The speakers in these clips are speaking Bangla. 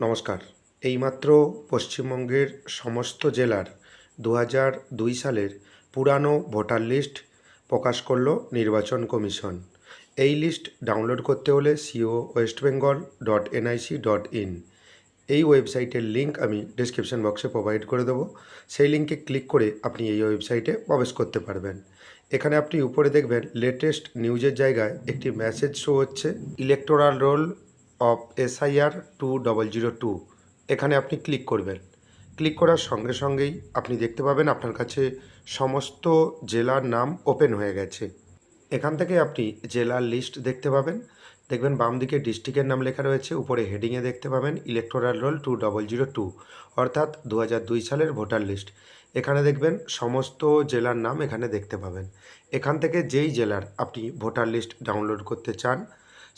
নমস্কার। এইমাত্র পশ্চিমবঙ্গের সমস্ত জেলার ২০০২ সালের পুরানো ভোটার লিস্ট প্রকাশ করল নির্বাচন কমিশন। এই লিস্ট ডাউনলোড করতে হলে co.westbengal.nic.in এই ওয়েবসাইটের লিঙ্ক আমি ডেসক্রিপশন বক্সে প্রোভাইড করে দেবো। সেই লিঙ্কে ক্লিক করে আপনি এই ওয়েবসাইটে প্রবেশ করতে পারবেন। এখানে আপনি উপরে দেখবেন লেটেস্ট নিউজের জায়গায় একটি মেসেজ শো হচ্ছে, ইলেকটোরাল রোল অফ SIR 2002। এখানে আপনি ক্লিক করবেন। ক্লিক করার সঙ্গে সঙ্গেই আপনি দেখতে পাবেন আপনার কাছে সমস্ত জেলার নাম ওপেন হয়ে গেছে। এখান থেকে আপনি জেলার লিস্ট দেখতে পাবেন। দেখবেন বাম দিকে ডিস্ট্রিক্টের নাম লেখা রয়েছে, উপরে হেডিংয়ে দেখতে পাবেন ইলেকটোরাল রোল 2002, অর্থাৎ 2002 সালের ভোটার লিস্ট। এখানে দেখবেন সমস্ত জেলার নাম এখানে দেখতে পাবেন। এখান থেকে যেই জেলার আপনি ভোটার লিস্ট ডাউনলোড করতে চান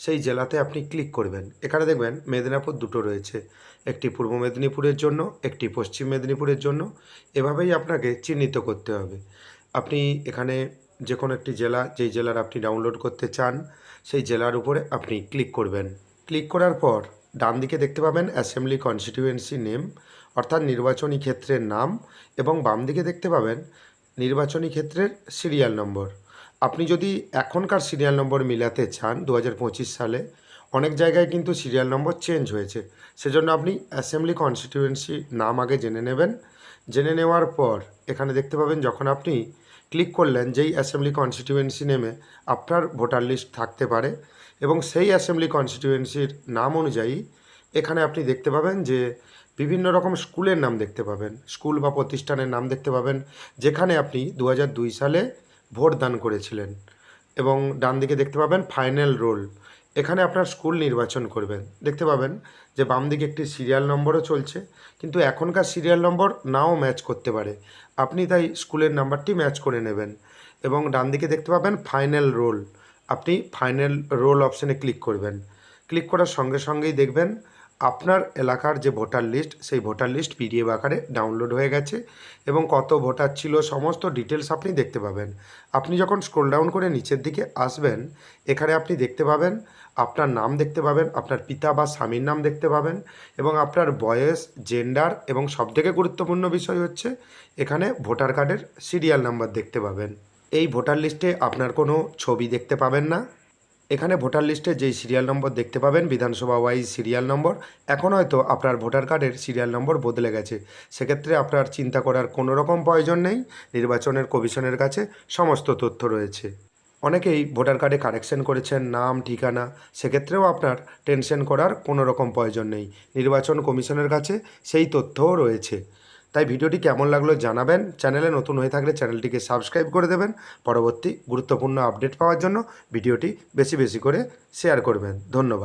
সেই জেলাতে আপনি ক্লিক করবেন। এখানে দেখবেন মেদিনীপুর দুটো রয়েছে, একটি পূর্ব মেদিনীপুরের জন্য, একটি পশ্চিম মেদিনীপুরের জন্য। এভাবেই আপনাকে চিহ্নিত করতে হবে। আপনি এখানে যে কোনো একটি জেলা, যেই জেলার আপনি ডাউনলোড করতে চান সেই জেলার উপরে আপনি ক্লিক করবেন। ক্লিক করার পর ডান দিকে দেখতে পাবেন অ্যাসেম্বলি কনস্টিটিউয়েন্সি নেম, অর্থাৎ নির্বাচনী ক্ষেত্রের নাম, এবং বাম দিকে দেখতে পাবেন নির্বাচনী ক্ষেত্রের সিরিয়াল নম্বর। আপনি যদি এখনকার সিরিয়াল নম্বর মিলাতে চান 2025 সালে, অনেক জায়গায় কিন্তু সিরিয়াল নম্বর চেঞ্জ হয়েছে, সেজন্য আপনি অ্যাসেম্বলি কনস্টিটিউয়েন্সি নাম আগে জেনে নেবেন। জেনে নেওয়ার পর এখানে দেখতে পাবেন যখন আপনি ক্লিক করলেন যেই অ্যাসেম্বলি কনস্টিটিউয়েন্সি নেমে আপনার ভোটার লিস্ট থাকতে পারে, এবং সেই অ্যাসেম্বলি কনস্টিটিউয়েন্সির নাম অনুযায়ী এখানে আপনি দেখতে পাবেন যে বিভিন্ন রকম স্কুলের নাম দেখতে পাবেন, স্কুল বা প্রতিষ্ঠানের নাম দেখতে পাবেন যেখানে আপনি 2002 সালে ভোট দান করেছিলেন। এবং ডান দিকে দেখতে পাবেন ফাইনাল রোল, এখানে আপনার স্কুল নির্বাচন করবেন। দেখতে পাবেন যে বাম দিকে একটি সিরিয়াল নম্বরও চলছে, কিন্তু এখনকার সিরিয়াল নম্বর নাও ম্যাচ করতে পারে, আপনি তাই স্কুলের নাম্বারটি ম্যাচ করে নেবেন। এবং ডান দিকে দেখতে পাবেন ফাইনাল রোল, আপনি ফাইনাল রোল অপশানে ক্লিক করবেন। ক্লিক করার সঙ্গে সঙ্গেই দেখবেন আপনার এলাকার যে ভোটার লিস্ট সেই ভোটার লিস্ট PDF আকারে ডাউনলোড হয়ে গেছে, এবং কত ভোটার ছিল সমস্ত ডিটেলস আপনি দেখতে পাবেন। আপনি যখন স্ক্রল ডাউন করে নিচের দিকে আসবেন, এখানে আপনি দেখতে পাবেন আপনার নাম দেখতে পাবেন, আপনার পিতা বা স্বামীর নাম দেখতে পাবেন, এবং আপনার বয়স, জেন্ডার, এবং সবথেকে গুরুত্বপূর্ণ বিষয় হচ্ছে এখানে ভোটার কার্ডের সিরিয়াল নাম্বার দেখতে পাবেন। এই ভোটার লিস্টে আপনার কোনো ছবি দেখতে পাবেন না। এখানে ভোটার লিস্টে যেই সিরিয়াল নম্বর দেখতে পাবেন বিধানসভা ওয়াইজ সিরিয়াল নম্বর, এখন হয়তো আপনার ভোটার কার্ডের সিরিয়াল নম্বর বদলে গেছে, সেক্ষেত্রে আপনার চিন্তা করার কোনো রকম প্রয়োজন নেই। নির্বাচনের কমিশনের কাছে সমস্ত তথ্য রয়েছে। অনেকেই ভোটার কার্ডে কারেকশন করেছেন নাম, ঠিকানা, সেক্ষেত্রেও আপনার টেনশন করার কোনো রকম প্রয়োজন নেই, নির্বাচন কমিশনের কাছে সেই তথ্যও রয়েছে। তাই ভিডিওটি কেমন লাগলো জানাবেন। চ্যানেলে নতুন হয়ে থাকলে চ্যানেলটিকে সাবস্ক্রাইব করে দেবেন। পরবর্তী গুরুত্বপূর্ণ আপডেট পাওয়ার জন্য ভিডিওটি বেশি বেশি করে শেয়ার করবেন। ধন্যবাদ।